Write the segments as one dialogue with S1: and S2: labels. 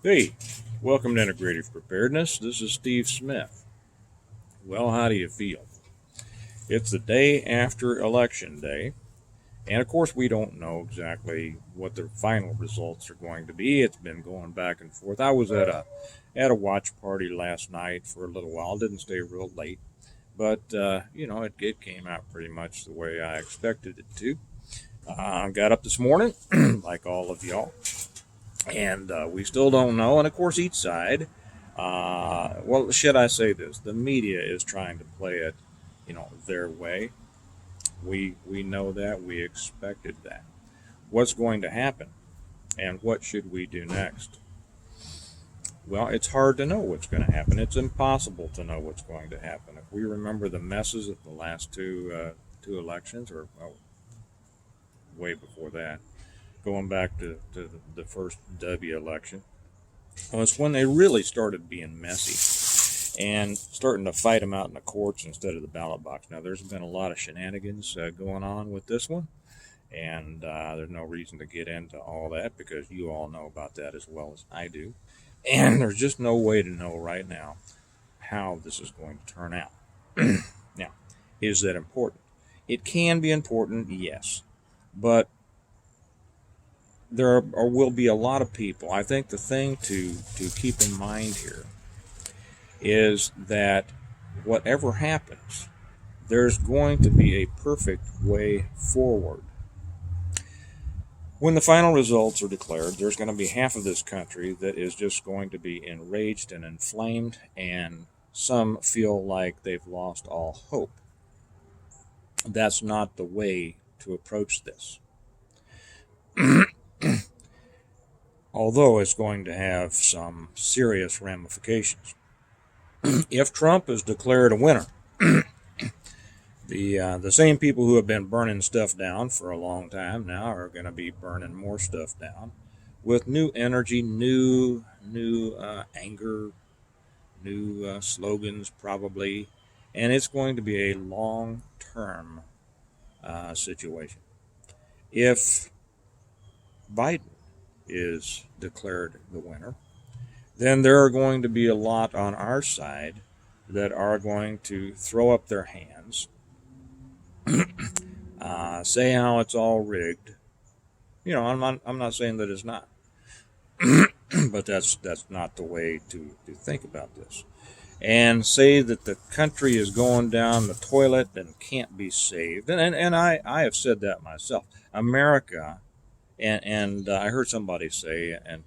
S1: Hey, welcome to Integrative Preparedness. This is Steve Smith. Well, how do you feel? It's the day after Election Day, and of course, we don't know exactly what the final results are going to be. It's been going back and forth. I was at a watch party last night for a little while. Didn't stay real late, but it came out pretty much the way I expected it to. Got up this morning, like all of y'all, and we still don't know. And of course, each side, well, should I say this? The media is trying to play it, their way. We know that. We expected that. What's going to happen, and what should we do next? Well, it's hard to know what's going to happen. It's impossible to know what's going to happen. If we remember the messes of the last two elections, or well, way before that, going back to the first W election, well, it's when they really started being messy and starting to fight them out in the courts instead of the ballot box. Now, there's been a lot of shenanigans going on with this one, and there's no reason to get into all that because you all know about that as well as I do. And there's just no way to know right now how this is going to turn out. Now, is that important? It can be important, yes, but there will be a lot of people. I think the thing to keep in mind here is that whatever happens, there's going to be a perfect way forward. When the final results are declared, there's going to be half of this country that is just going to be enraged and inflamed, and some feel like they've lost all hope. That's not the way to approach this. Although it's going to have some serious ramifications. If Trump is declared a winner, the same people who have been burning stuff down for a long time now are going to be burning more stuff down with new energy, new anger, new slogans probably, and it's going to be a long-term situation. If Biden is declared the winner, then there are going to be a lot on our side that are going to throw up their hands, say how it's all rigged. I'm not saying that it's not, but that's not the way to think about this. And say that the country is going down the toilet and can't be saved. And I have said that myself. America, and I heard somebody say, and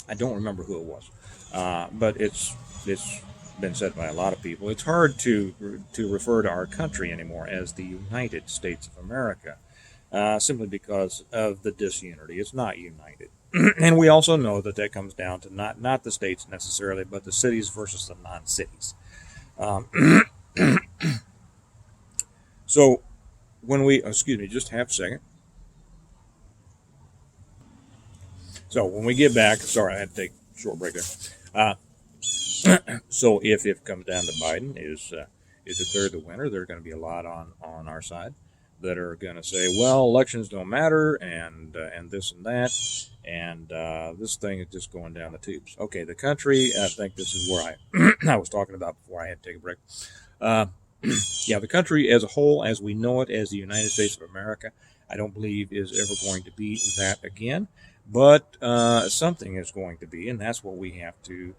S1: I don't remember who it was, but it's been said by a lot of people. It's hard to refer to our country anymore as the United States of America, simply because of the disunity. It's not united, and we also know that comes down to not the states necessarily, but the cities versus the non-cities. Um, so when we excuse me, just half a second. So when we get back, sorry, I had to take a short break there. So if it comes down to Biden is declared the winner, there are going to be a lot on our side that are going to say, well, elections don't matter, and this and that, and this thing is just going down the tubes. Okay, the country. I think this is where I was talking about before I had to take a break. Yeah, the country as a whole, as we know it, as the United States of America, I don't believe is ever going to be that again. But something is going to be, and that's what we have to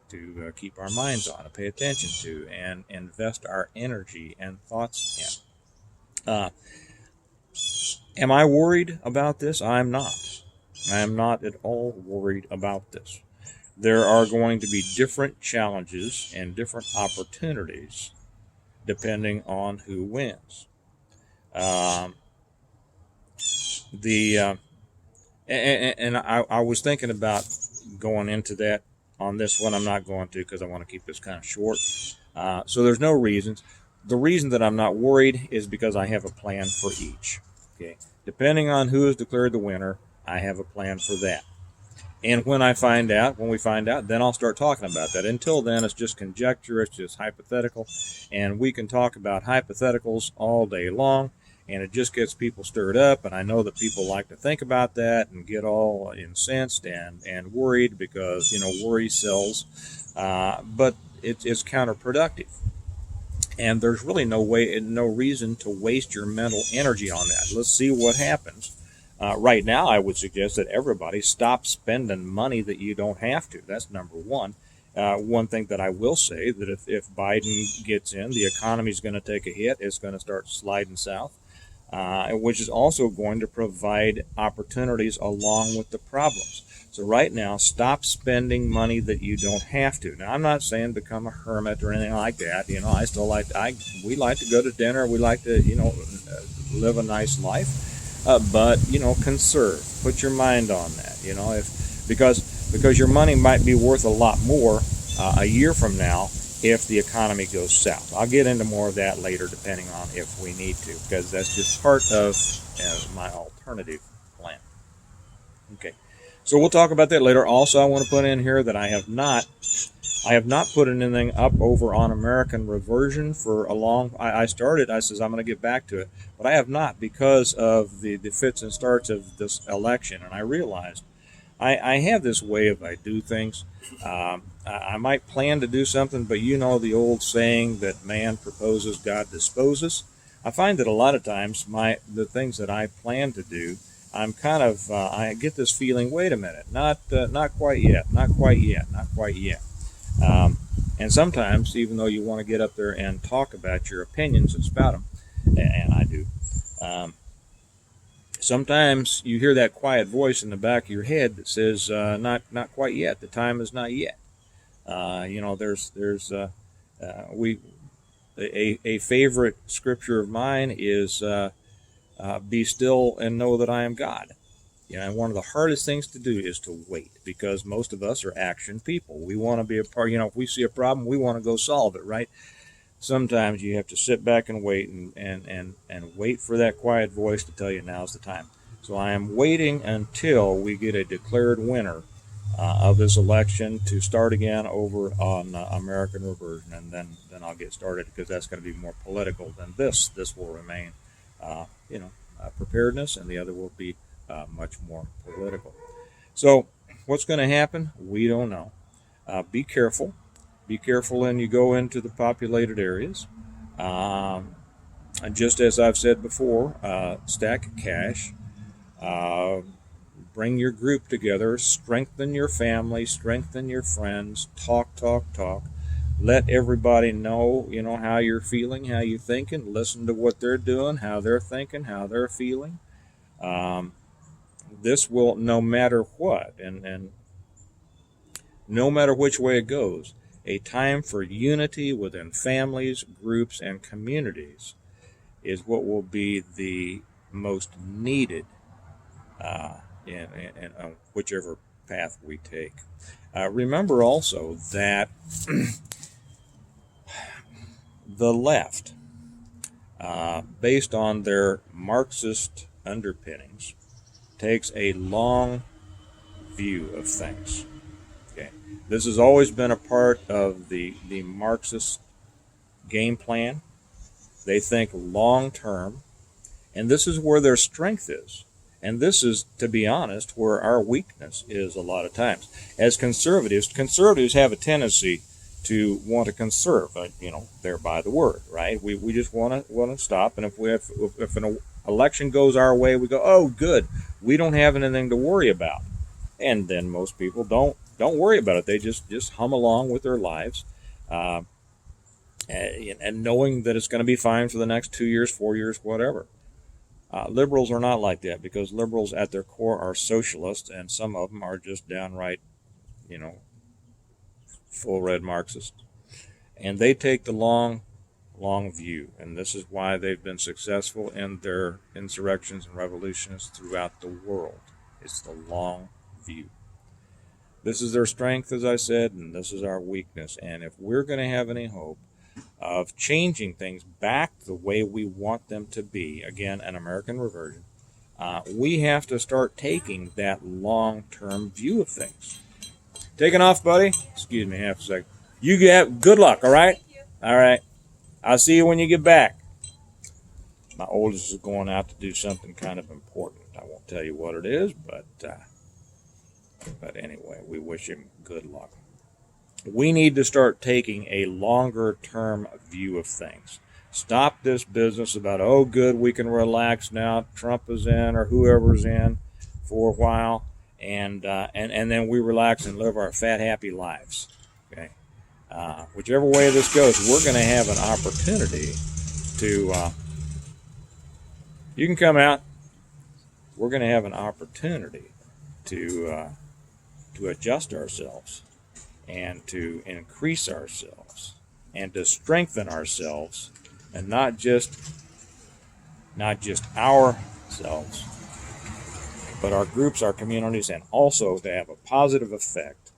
S1: keep our minds on and pay attention to and invest our energy and thoughts in. Am I worried about this? I'm not. I am not at all worried about this. There are going to be different challenges and different opportunities depending on who wins. Um, the and I was thinking about going into that on this one. I'm not going to because I want to keep this kind of short. So there's no reasons. The reason that I'm not worried is because I have a plan for each. Okay, depending on who is declared the winner, I have a plan for that. And when we find out, then I'll start talking about that. Until then, it's just conjecture, it's just hypothetical, and we can talk about hypotheticals all day long. and it just gets people stirred up. And I know that people like to think about that and get all incensed and worried because, worry sells. But it's counterproductive. And there's really no reason to waste your mental energy on that. Let's see what happens. Right now, I would suggest that everybody stop spending money that you don't have to. That's number one. One thing that I will say, that if Biden gets in, the economy is going to take a hit. It's going to start sliding south, which is also going to provide opportunities along with the problems. So right now, stop spending money that you don't have to. Now, I'm not saying become a hermit or anything like that. I still we like to go to dinner. We like to, live a nice life. But, conserve. Put your mind on that, because your money might be worth a lot more a year from now if the economy goes south. I'll get into more of that later, depending on if we need to, because that's just part of my alternative plan. Okay. So we'll talk about that later. Also, I want to put in here that I have not put anything up over on American Reversion for a long. I started. I says I'm going to get back to it, but I have not because of the fits and starts of this election. And I realized I have this way of I do things. I might plan to do something, but the old saying that man proposes, God disposes. I find that a lot of times the things that I plan to do, I'm kind of I get this feeling. Wait a minute, not quite yet, not quite yet, not quite yet. And sometimes, even though you want to get up there and talk about your opinions and spout them, and I do, sometimes you hear that quiet voice in the back of your head that says, "Not quite yet. The time is not yet." There's a favorite scripture of mine is, "Be still and know that I am God." And one of the hardest things to do is to wait, because most of us are action people. We want to be a part. If we see a problem, we want to go solve it, right? Sometimes you have to sit back and wait and wait for that quiet voice to tell you now's the time. So I am waiting until we get a declared winner of this election to start again over on American Reversion, and then I'll get started, because that's going to be more political than this. This will remain, preparedness, and the other will be much more political. So what's going to happen? We don't know. Be careful. Be careful when you go into the populated areas. And just as I've said before, stack cash. Bring your group together. Strengthen your family. Strengthen your friends. Talk. Let everybody know, how you're feeling, how you're thinking. Listen to what they're doing, how they're thinking, how they're feeling. This will, no matter what, and no matter which way it goes, a time for unity within families, groups, and communities is what will be the most needed in whichever path we take. Remember also that the left, based on their Marxist underpinnings, takes a long view of things. Okay, this has always been a part of the Marxist game plan. They think long term, and this is where their strength is. And this is, to be honest, where our weakness is a lot of times. As conservatives have a tendency to want to conserve, thereby the word, right? We just want to stop, and if an election goes our way, we go, oh, good, we don't have anything to worry about. And then most people don't worry about it. They just hum along with their lives, and knowing that it's going to be fine for the next 2 years, 4 years, whatever. Liberals are not like that, because liberals at their core are socialists, and some of them are just downright, full red Marxists. And they take the long view, and this is why they've been successful in their insurrections and revolutions throughout the world. It's the long view. This is their strength, as I said, and this is our weakness. And if we're going to have any hope of changing things back the way we want them to be, again, an American Reversion, we have to start taking that long-term view of things. Taking off, buddy? Excuse me, half a second. You get good luck, all right? All right. I'll see you when you get back. My oldest is going out to do something kind of important. I won't tell you what it is, but anyway, we wish him good luck. We need to start taking a longer term view of things. Stop this business about, oh, good, we can relax now. Trump is in or whoever's in for a while, and then we relax and live our fat, happy lives. Okay, whichever way this goes, we're going to have an opportunity to. You can come out. We're going to have an opportunity to adjust ourselves and to increase ourselves and to strengthen ourselves, and not just ourselves, but our groups, our communities, and also to have a positive effect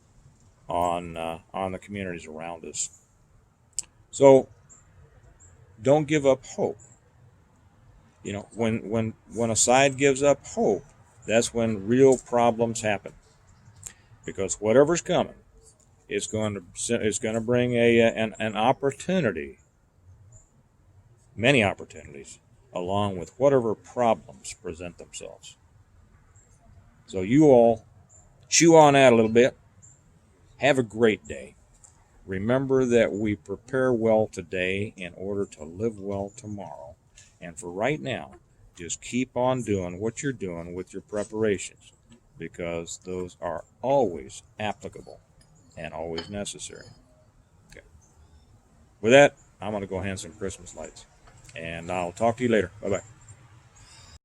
S1: on the communities around us. So don't give up hope. You know, when a side gives up hope, that's when real problems happen. Because whatever's coming is going to bring an opportunity, many opportunities, along with whatever problems present themselves. So you all chew on that a little bit. Have a great day. Remember that we prepare well today in order to live well tomorrow. And for right now, just keep on doing what you're doing with your preparations, because those are always applicable and always necessary. Okay. With that, I'm going to go hand some Christmas lights, and I'll talk to you later. Bye-bye.